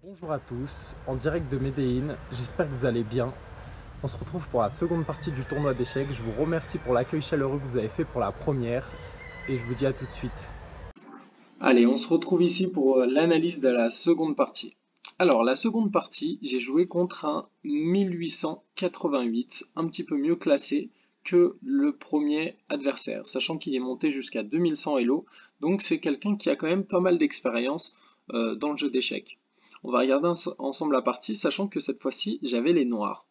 Bonjour à tous, en direct de Médéine, j'espère que vous allez bien. On se retrouve pour la seconde partie du tournoi d'échecs. Je vous remercie pour l'accueil chaleureux que vous avez fait pour la première et je vous dis à tout de suite. Allez, on se retrouve ici pour l'analyse de la seconde partie. Alors, la seconde partie, j'ai joué contre un 1888, un petit peu mieux classé que le premier adversaire, sachant qu'il est monté jusqu'à 2100 Elo, donc c'est quelqu'un qui a quand même pas mal d'expérience dans le jeu d'échecs. On va regarder ensemble la partie, sachant que cette fois-ci, j'avais les noirs.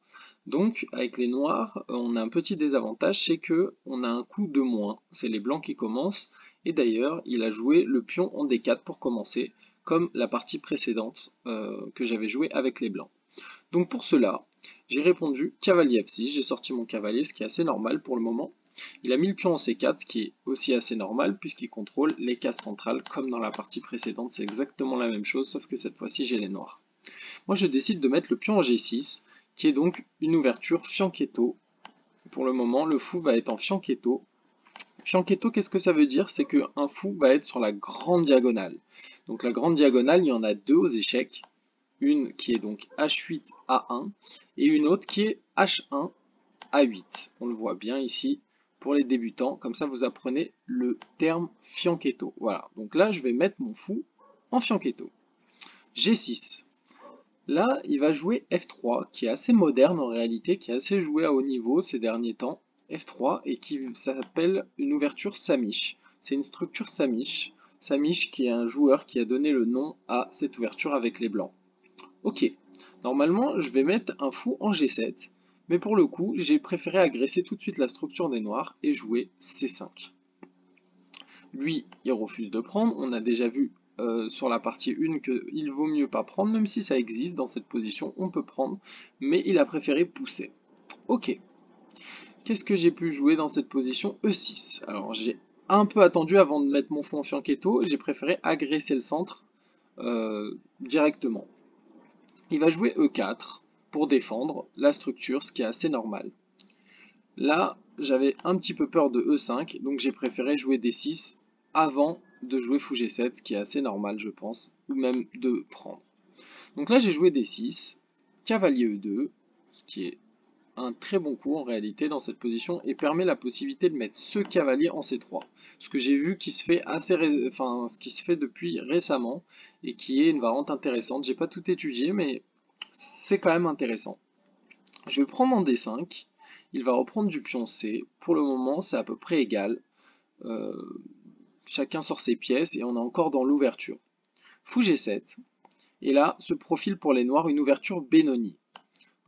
Donc, avec les noirs, on a un petit désavantage, c'est que on a un coup de moins. C'est les blancs qui commencent. Et d'ailleurs, il a joué le pion en D4 pour commencer, comme la partie précédente que j'avais joué avec les blancs. Donc pour cela, j'ai répondu cavalier F6, j'ai sorti mon cavalier, ce qui est assez normal pour le moment. Il a mis le pion en C4, ce qui est aussi assez normal, puisqu'il contrôle les cases centrales, comme dans la partie précédente, c'est exactement la même chose, sauf que cette fois-ci j'ai les noirs. Moi je décide de mettre le pion en G6, qui est donc une ouverture fianchetto. Pour le moment, le fou va être en fianchetto. Fianchetto, qu'est-ce que ça veut dire? C'est qu'un fou va être sur la grande diagonale. Donc la grande diagonale, il y en a deux aux échecs. Une qui est donc H8 A1 et une autre qui est H1 A8. On le voit bien ici pour les débutants. Comme ça, vous apprenez le terme fianchetto. Voilà. Donc là, je vais mettre mon fou en fianchetto. G6. Là, il va jouer F3, qui est assez moderne en réalité, qui est assez joué à haut niveau ces derniers temps. F3 et qui s'appelle une ouverture Samish. C'est une structure Samish. Samish qui est un joueur qui a donné le nom à cette ouverture avec les blancs. Ok, normalement je vais mettre un fou en G7, mais pour le coup j'ai préféré agresser tout de suite la structure des noirs et jouer C5. Lui, il refuse de prendre, on a déjà vu sur la partie 1 qu'il vaut mieux pas prendre, même si ça existe dans cette position, on peut prendre, mais il a préféré pousser. Ok, qu'est-ce que j'ai pu jouer dans cette position? E6. Alors j'ai un peu attendu avant de mettre mon fou en fianchetto, j'ai préféré agresser le centre directement. Il va jouer E4 pour défendre la structure, ce qui est assez normal. Là, j'avais un petit peu peur de E5, donc j'ai préféré jouer D6 avant de jouer fou G7, ce qui est assez normal, je pense, ou même de prendre. Donc là, j'ai joué D6, cavalier E2, ce qui est un très bon coup en réalité dans cette position et permet la possibilité de mettre ce cavalier en C3. Ce que j'ai vu qui se fait ce qui se fait depuis récemment et qui est une variante intéressante. J'ai pas tout étudié, mais c'est quand même intéressant. Je vais prendre en D5. Il va reprendre du pion C. Pour le moment, c'est à peu près égal. Euh, Chacun sort ses pièces et on est encore dans l'ouverture. Fou G7. Et là, se profile pour les noirs une ouverture Benoni.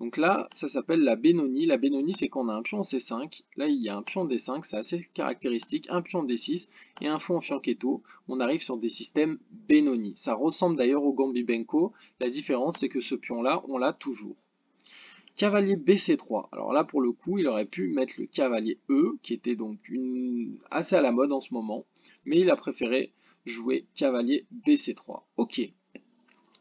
Donc là, ça s'appelle la Benoni. La Benoni, c'est qu'on a un pion en C5. Là, il y a un pion D5, c'est assez caractéristique. Un pion D6 et un fou en fianchetto. On arrive sur des systèmes Benoni. Ça ressemble d'ailleurs au Gambi Benko. La différence, c'est que ce pion-là, on l'a toujours. Cavalier BC3. Alors là, pour le coup, il aurait pu mettre le cavalier E, qui était donc assez à la mode en ce moment. Mais il a préféré jouer cavalier BC3. Ok.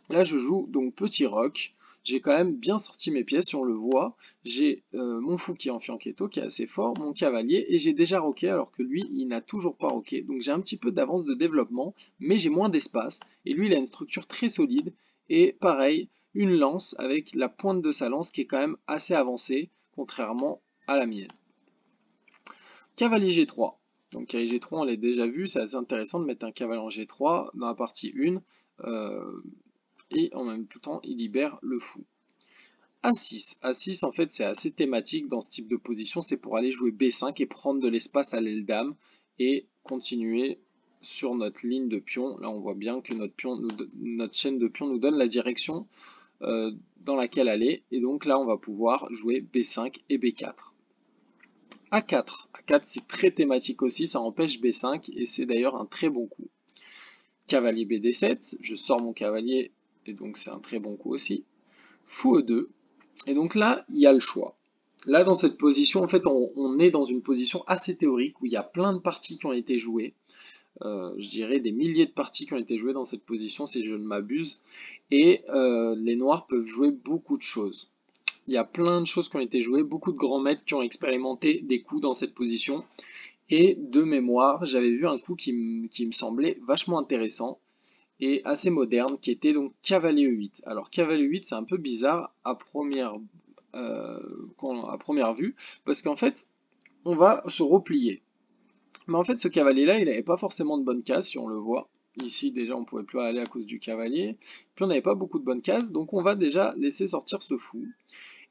Là, je joue donc petit roc. J'ai quand même bien sorti mes pièces, si on le voit. J'ai mon fou qui est en fianchetto, qui est assez fort, mon cavalier, et j'ai déjà roqué, alors que lui, il n'a toujours pas roqué. Donc j'ai un petit peu d'avance de développement, mais j'ai moins d'espace. Et lui, il a une structure très solide, et pareil, une lance avec la pointe de sa lance qui est quand même assez avancée, contrairement à la mienne. Cavalier G3. Donc cavalier G3, on l'a déjà vu, c'est assez intéressant de mettre un cavalier en G3 dans la partie 1. Et en même temps il libère le fou. A6. A6 en fait c'est assez thématique dans ce type de position, c'est pour aller jouer B5 et prendre de l'espace à l'aile dame et continuer sur notre ligne de pion. Là on voit bien que notre chaîne de pion nous donne la direction dans laquelle aller et donc là on va pouvoir jouer B5 et B4. A4. A4 c'est très thématique aussi, ça empêche B5 et c'est d'ailleurs un très bon coup. Cavalier BD7, je sors mon cavalier et donc c'est un très bon coup aussi. Fou E2, et donc là, il y a le choix. Là, dans cette position, en fait, on est dans une position assez théorique où il y a plein de parties qui ont été jouées. Je dirais des milliers de parties qui ont été jouées dans cette position, si je ne m'abuse. Et les noirs peuvent jouer beaucoup de choses. Il y a plein de choses qui ont été jouées, beaucoup de grands maîtres qui ont expérimenté des coups dans cette position. Et de mémoire, j'avais vu un coup qui me semblait vachement intéressant. et assez moderne qui était donc cavalier E8. Alors cavalier E8 c'est un peu bizarre à première vue parce qu'en fait on va se replier. Mais en fait ce cavalier là il n'avait pas forcément de bonnes cases si on le voit. Ici déjà on pouvait plus aller à cause du cavalier, puis on n'avait pas beaucoup de bonnes cases donc on va déjà laisser sortir ce fou.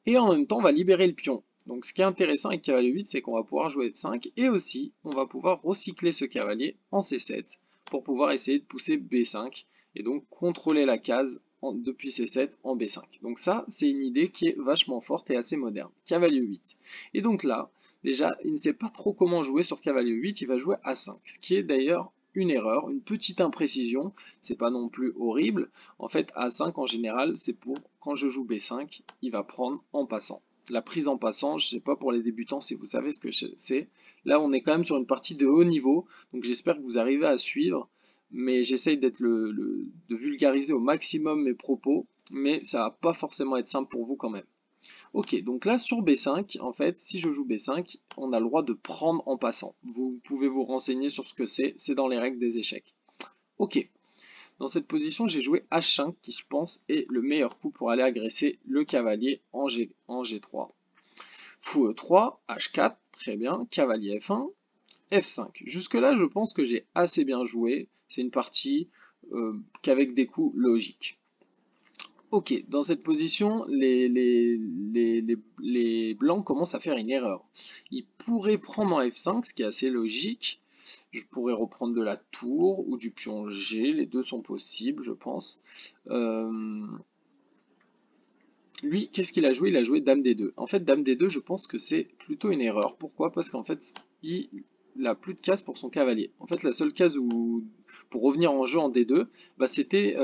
Et en même temps on va libérer le pion. Donc ce qui est intéressant avec cavalier 8, c'est qu'on va pouvoir jouer F5 et aussi on va pouvoir recycler ce cavalier en C7 pour pouvoir essayer de pousser B5 et donc contrôler la case depuis C7 en B5. Donc ça, c'est une idée qui est vachement forte et assez moderne. Cavalier 8. Et donc là, déjà, il ne sait pas trop comment jouer sur cavalier 8, il va jouer A5, ce qui est d'ailleurs une erreur, une petite imprécision, c'est pas non plus horrible. En fait, A5 en général, c'est pour quand je joue B5, il va prendre en passant. La prise en passant, je ne sais pas pour les débutants si vous savez ce que c'est. Là, on est quand même sur une partie de haut niveau, donc j'espère que vous arrivez à suivre. Mais j'essaye de vulgariser au maximum mes propos, mais ça va pas forcément être simple pour vous quand même. Ok, donc là sur B5, en fait, si je joue B5, on a le droit de prendre en passant. Vous pouvez vous renseigner sur ce que c'est dans les règles des échecs. Ok, dans cette position, j'ai joué H5, qui je pense est le meilleur coup pour aller agresser le cavalier en G3. Fou E3, H4, très bien, cavalier F1, F5. Jusque-là, je pense que j'ai assez bien joué. C'est une partie qu'avec des coups logiques. Ok, dans cette position, les blancs commencent à faire une erreur. Ils pourraient prendre en F5, ce qui est assez logique. Je pourrais reprendre de la tour ou du pion G, les deux sont possibles, je pense. Lui, qu'est-ce qu'il a joué? Il a joué Dame D2. En fait, Dame D2, je pense que c'est plutôt une erreur. Pourquoi? Parce qu'en fait, il n'a plus de case pour son cavalier. En fait, la seule case pour revenir en jeu en D2, bah, c'était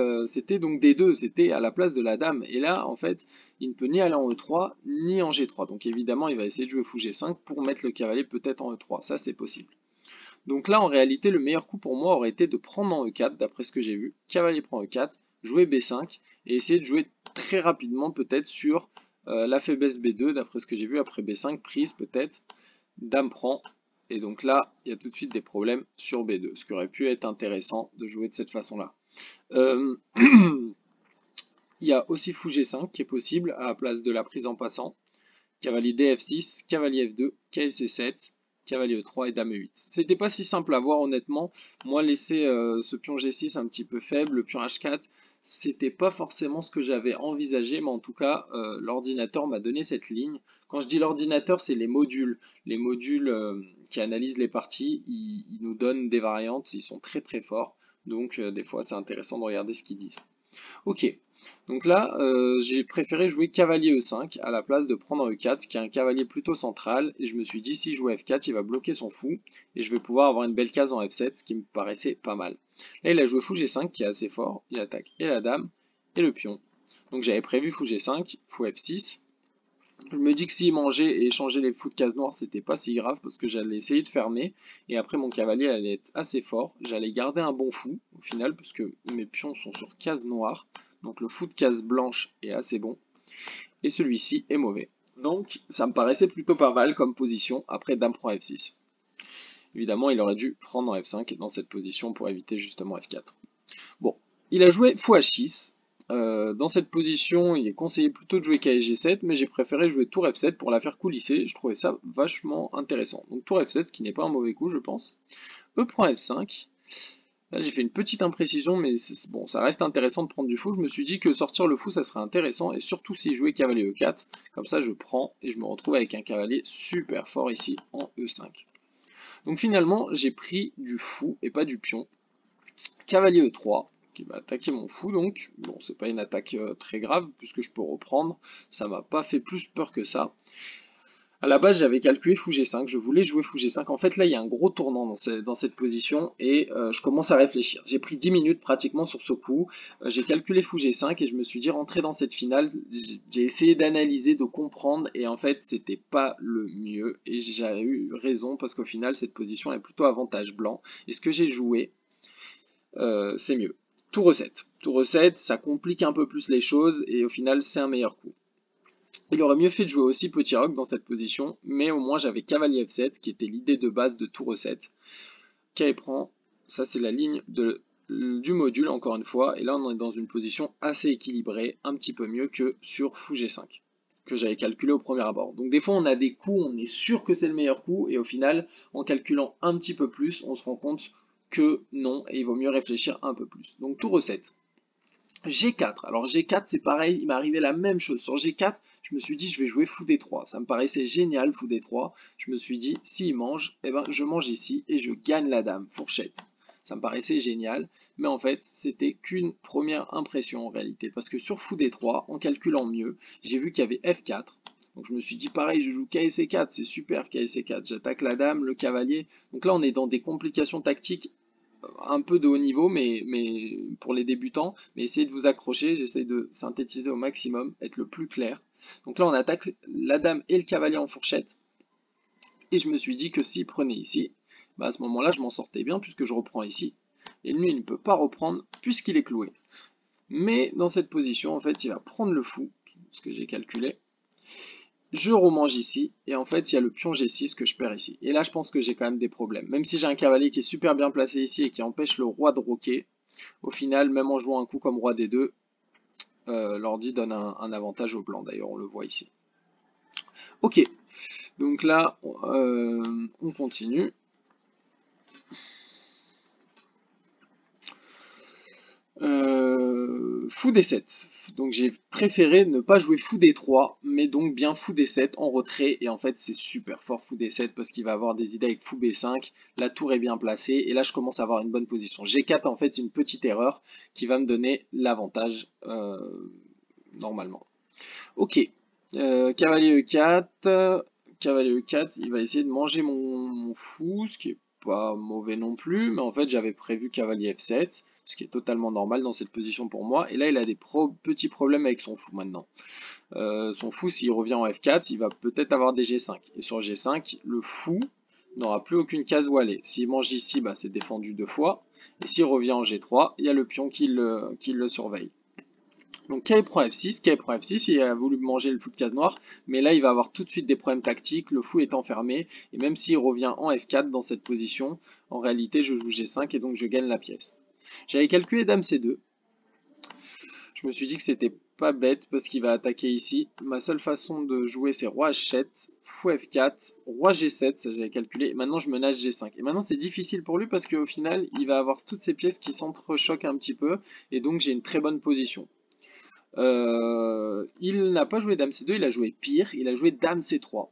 donc D2, c'était à la place de la dame. Et là, en fait, il ne peut ni aller en E3, ni en G3. Donc évidemment, il va essayer de jouer fou G5 pour mettre le cavalier peut-être en E3. Ça, c'est possible. Donc là, en réalité, le meilleur coup pour moi aurait été de prendre en E4, d'après ce que j'ai vu. Cavalier prend E4, jouer B5, et essayer de jouer très rapidement peut-être sur la faiblesse B2, d'après ce que j'ai vu, après B5, prise peut-être, dame prend, et donc là, il y a tout de suite des problèmes sur B2, ce qui aurait pu être intéressant de jouer de cette façon-là. Il y a aussi fou G5 qui est possible à la place de la prise en passant, cavalier DF6, cavalier F2, KC7, cavalier E3 et dame E8. C'était pas si simple à voir honnêtement. Moi laisser ce pion G6 un petit peu faible, le pion H4, c'était pas forcément ce que j'avais envisagé, mais en tout cas l'ordinateur m'a donné cette ligne. Quand je dis l'ordinateur, c'est les modules. Les modules qui analysent les parties, ils nous donnent des variantes, ils sont très très forts. Donc des fois c'est intéressant de regarder ce qu'ils disent. Ok, donc là, j'ai préféré jouer cavalier E5 à la place de prendre E4, qui est un cavalier plutôt central, et je me suis dit, si je joue F4, il va bloquer son fou, et je vais pouvoir avoir une belle case en F7, ce qui me paraissait pas mal. Là, il a joué fou G5, qui est assez fort, il attaque et la dame, et le pion. Donc j'avais prévu fou G5, fou F6. Je me dis que s'il mangeait et échangeait les fous de case noire, c'était pas si grave, parce que j'allais essayer de fermer, et après mon cavalier allait être assez fort, j'allais garder un bon fou, au final, puisque mes pions sont sur case noire. Donc le fou de case blanche est assez bon. Et celui-ci est mauvais. Donc ça me paraissait plutôt pas mal comme position après dame prend F6. Évidemment, il aurait dû prendre en F5 dans cette position pour éviter justement F4. Bon, il a joué fou H6. Dans cette position, il est conseillé plutôt de jouer KG7, mais j'ai préféré jouer tour F7 pour la faire coulisser. Je trouvais ça vachement intéressant. Donc tour F7, ce qui n'est pas un mauvais coup, je pense. E prend F5. Là, j'ai fait une petite imprécision, mais bon, ça reste intéressant de prendre du fou. Je me suis dit que sortir le fou, ça serait intéressant, et surtout si je jouais cavalier E4. Comme ça, je prends et je me retrouve avec un cavalier super fort ici en E5. Donc finalement, j'ai pris du fou et pas du pion. Cavalier E3, qui va attaquer mon fou, donc. Bon, c'est pas une attaque très grave, puisque je peux reprendre. Ça m'a pas fait plus peur que ça. À la base, j'avais calculé fou G5, je voulais jouer fou G5. En fait, là, il y a un gros tournant dans cette position et je commence à réfléchir. J'ai pris 10 minutes pratiquement sur ce coup. J'ai calculé fou G5 et je me suis dit, rentrer dans cette finale, j'ai essayé d'analyser, de comprendre et en fait, c'était pas le mieux. Et j'ai eu raison parce qu'au final, cette position est plutôt avantage blanc. Et ce que j'ai joué, c'est mieux. Tour E7. Tour E7, ça complique un peu plus les choses et au final, c'est un meilleur coup. Il aurait mieux fait de jouer aussi petit roc dans cette position, mais au moins j'avais cavalier F7 qui était l'idée de base de tour E7. K prend, ça c'est la ligne de du module encore une fois, et là on est dans une position assez équilibrée, un petit peu mieux que sur fou G5, que j'avais calculé au premier abord. Donc des fois on a des coups, on est sûr que c'est le meilleur coup, et au final, en calculant un petit peu plus, on se rend compte que non, et il vaut mieux réfléchir un peu plus. Donc tour E7. G4, alors G4 c'est pareil, il m'est arrivé la même chose. Sur G4, je me suis dit je vais jouer fou D3, ça me paraissait génial fou D3. Je me suis dit s'il mange, eh ben, je mange ici et je gagne la dame, fourchette. Ça me paraissait génial, mais en fait c'était qu'une première impression en réalité. Parce que sur fou D3, en calculant mieux, j'ai vu qu'il y avait F4. Donc je me suis dit pareil, je joue KSC4, c'est super KSC4, j'attaque la dame, le cavalier. Donc là on est dans des complications tactiques un peu de haut niveau, mais pour les débutants, mais essayez de vous accrocher, j'essaie de synthétiser au maximum, être le plus clair. Donc là on attaque la dame et le cavalier en fourchette, et je me suis dit que s'il prenait ici, bah à ce moment-là je m'en sortais bien puisque je reprends ici, et lui il ne peut pas reprendre puisqu'il est cloué. Mais dans cette position, en fait, il va prendre le fou, ce que j'ai calculé, je remange ici, et en fait, il y a le pion G6 que je perds ici. Et là, je pense que j'ai quand même des problèmes. Même si j'ai un cavalier qui est super bien placé ici et qui empêche le roi de roquer, au final, même en jouant un coup comme roi D2, l'ordi donne un avantage au blanc. D'ailleurs, on le voit ici. Ok, donc là, on continue. Fou D7. Donc j'ai préféré ne pas jouer fou D3, mais donc bien fou D7 en retrait. Et en fait c'est super fort fou D7 parce qu'il va avoir des idées avec fou B5. La tour est bien placée et là je commence à avoir une bonne position. G4 en fait c'est une petite erreur qui va me donner l'avantage normalement. Ok, cavalier E4. Cavalier E4, il va essayer de manger mon fou, ce qui est pas mauvais non plus, mais en fait j'avais prévu cavalier F7, ce qui est totalement normal dans cette position pour moi, et là il a des petits problèmes avec son fou maintenant. Son fou, s'il revient en F4, il va peut-être avoir des G5, et sur G5, le fou n'aura plus aucune case où aller. S'il mange ici, bah, c'est défendu 2 fois, et s'il revient en G3, il y a le pion qui le surveille. Donc K prend F6, K prend F6, il a voulu manger le fou de case noire, mais là il va avoir tout de suite des problèmes tactiques, le fou est enfermé, et même s'il revient en F4 dans cette position, en réalité je joue G5 et donc je gagne la pièce. J'avais calculé Dame C2, je me suis dit que c'était pas bête parce qu'il va attaquer ici. Ma seule façon de jouer c'est Roi H7, Fou F4, Roi G7, ça j'avais calculé, et maintenant je menace G5. Et maintenant c'est difficile pour lui parce qu'au final il va avoir toutes ces pièces qui s'entrechoquent un petit peu, et donc j'ai une très bonne position. Il n'a pas joué Dame C2, il a joué pire, il a joué Dame C3.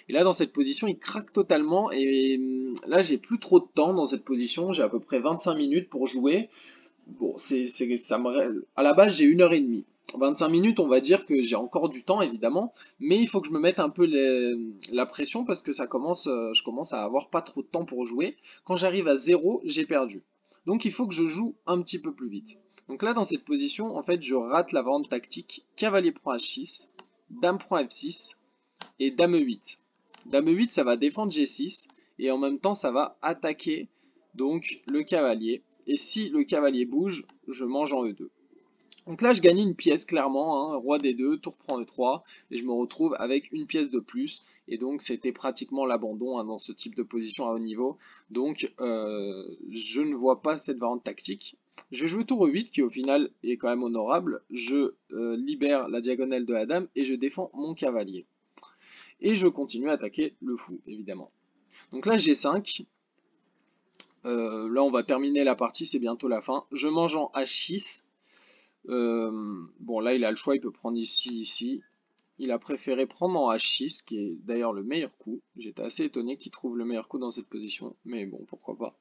Et là, dans cette position, il craque totalement. Et là, j'ai plus trop de temps dans cette position. J'ai à peu près 25 minutes pour jouer. Bon, à la base, j'ai 1h30. 25 minutes, on va dire que j'ai encore du temps, évidemment. Mais il faut que je me mette un peu la pression parce que je commence à avoir pas trop de temps pour jouer. Quand j'arrive à 0, j'ai perdu. Donc, il faut que je joue un petit peu plus vite. Donc là, dans cette position, en fait, je rate la variante tactique. Cavalier prend H6, Dame prend F6 et Dame E8. Dame E8, ça va défendre G6 et en même temps, ça va attaquer donc le cavalier. Et si le cavalier bouge, je mange en E2. Donc là, je gagne une pièce clairement, hein, roi D2, tour prend E3, et je me retrouve avec une pièce de plus. Et donc, c'était pratiquement l'abandon hein, dans ce type de position à haut niveau. Donc, je ne vois pas cette variante tactique. Je vais jouer tour E8 qui au final est quand même honorable. Je libère la diagonale de la dame et je défends mon cavalier. Et je continue à attaquer le fou, évidemment. Donc là, G5. Là, on va terminer la partie, c'est bientôt la fin. Je mange en H6. Bon, là, il a le choix, il peut prendre ici, ici. Il a préféré prendre en H6, qui est d'ailleurs le meilleur coup. J'étais assez étonné qu'il trouve le meilleur coup dans cette position, mais bon, pourquoi pas.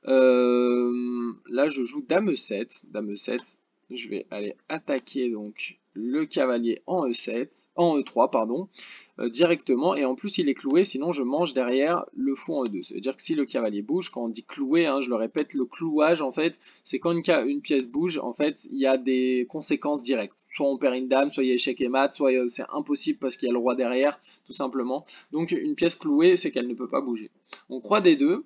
Là, je joue Dame E7. Dame E7, je vais aller attaquer donc le cavalier en E7, en E3, pardon, directement. Et en plus, il est cloué, sinon je mange derrière le fou en E2. Ça veut dire que si le cavalier bouge, quand on dit cloué, hein, je le répète, le clouage, en fait, c'est quand une pièce bouge, en fait, il y a des conséquences directes. Soit on perd une dame, soit il y a échec et mat, soit c'est impossible parce qu'il y a le roi derrière, tout simplement. Donc une pièce clouée, c'est qu'elle ne peut pas bouger. Donc roi D2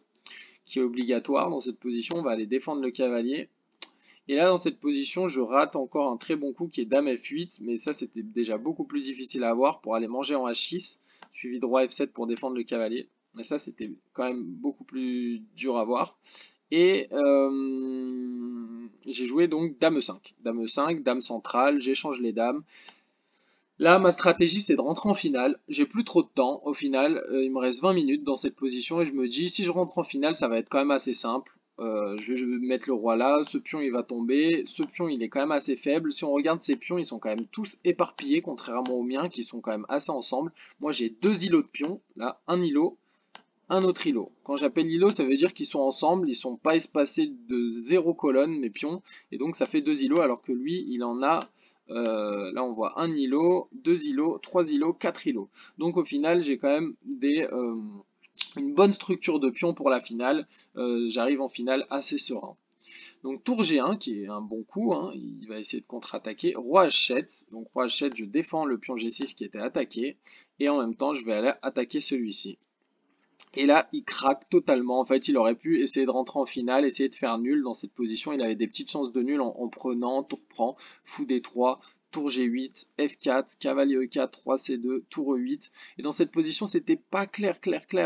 qui est obligatoire dans cette position, on va aller défendre le cavalier. Et là, dans cette position, je rate encore un très bon coup qui est Dame F8, mais ça, c'était déjà beaucoup plus difficile à avoir pour aller manger en H6, suivi de Roi F7 pour défendre le cavalier. Et ça, c'était quand même beaucoup plus dur à voir. Et j'ai joué donc dame 5. Dame 5, dame centrale, j'échange les dames. Là, ma stratégie, c'est de rentrer en finale. J'ai plus trop de temps. Au final, il me reste 20 minutes dans cette position et je me dis, si je rentre en finale, ça va être quand même assez simple. Je vais mettre le roi là, ce pion il va tomber, ce pion il est quand même assez faible. Si on regarde ces pions, ils sont quand même tous éparpillés, contrairement aux miens qui sont quand même assez ensemble. Moi j'ai deux îlots de pions, là, un îlot, un autre îlot. Quand j'appelle îlot, ça veut dire qu'ils sont ensemble, ils sont pas espacés de 0 colonne, mes pions, et donc ça fait deux îlots, alors que lui, il en a, là on voit un îlot, deux îlots, trois îlots, quatre îlots. Donc au final, j'ai quand même une bonne structure de pions pour la finale, j'arrive en finale assez serein. Donc tour G1 qui est un bon coup, hein, il va essayer de contre-attaquer. Roi H7, donc roi H7 je défends le pion G6 qui était attaqué, et en même temps je vais aller attaquer celui-ci. Et là, il craque totalement. En fait, il aurait pu essayer de rentrer en finale, essayer de faire nul dans cette position. Il avait des petites chances de nul en prenant, tour prend, fou D3, tour G8, F4, cavalier E4, roi C2, tour E8. Et dans cette position, c'était pas clair.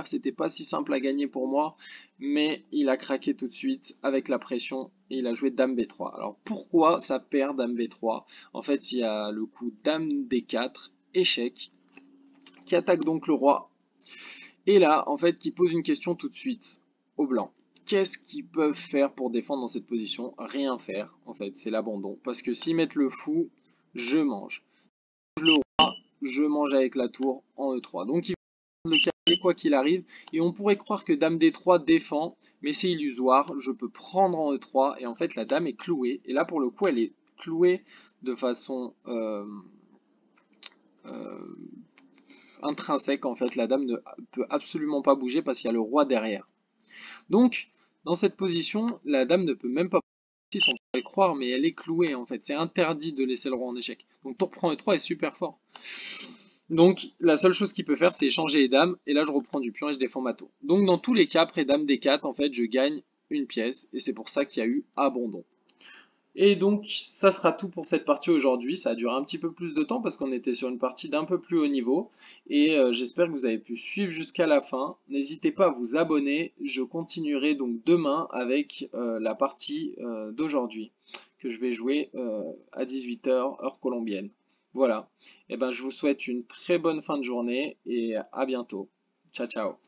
C'était pas si simple à gagner pour moi. Mais il a craqué tout de suite avec la pression et il a joué dame B3. Alors pourquoi ça perd dame B3? En fait, il y a le coup dame D4, échec, qui attaque donc le roi. Et là, en fait, qui pose une question tout de suite aux blancs. Qu'est-ce qu'ils peuvent faire pour défendre dans cette position? Rien faire, en fait, c'est l'abandon. Parce que s'ils mettent le fou, je mange. Le roi, je mange avec la tour en E3. Donc il faut le caler quoi qu'il arrive. Et on pourrait croire que dame D3 défend, mais c'est illusoire. Je peux prendre en E3 et en fait la dame est clouée. Et là pour le coup elle est clouée de façon euh, intrinsèque. En fait la dame ne peut absolument pas bouger parce qu'il y a le roi derrière. Donc, dans cette position, la dame ne peut même pas bouger, on pourrait croire, mais elle est clouée en fait. C'est interdit de laisser le roi en échec. Donc tour prend E3 est super fort. Donc la seule chose qu'il peut faire, c'est échanger les dames, et là je reprends du pion et je défends ma tour. Donc dans tous les cas, après dame D4, en fait, je gagne une pièce, et c'est pour ça qu'il y a eu abandon. Et donc, ça sera tout pour cette partie aujourd'hui. Ça a duré un petit peu plus de temps parce qu'on était sur une partie d'un peu plus haut niveau. Et j'espère que vous avez pu suivre jusqu'à la fin. N'hésitez pas à vous abonner. Je continuerai donc demain avec la partie d'aujourd'hui que je vais jouer à 18 h heure colombienne. Voilà. Et ben, je vous souhaite une très bonne fin de journée et à bientôt. Ciao, ciao.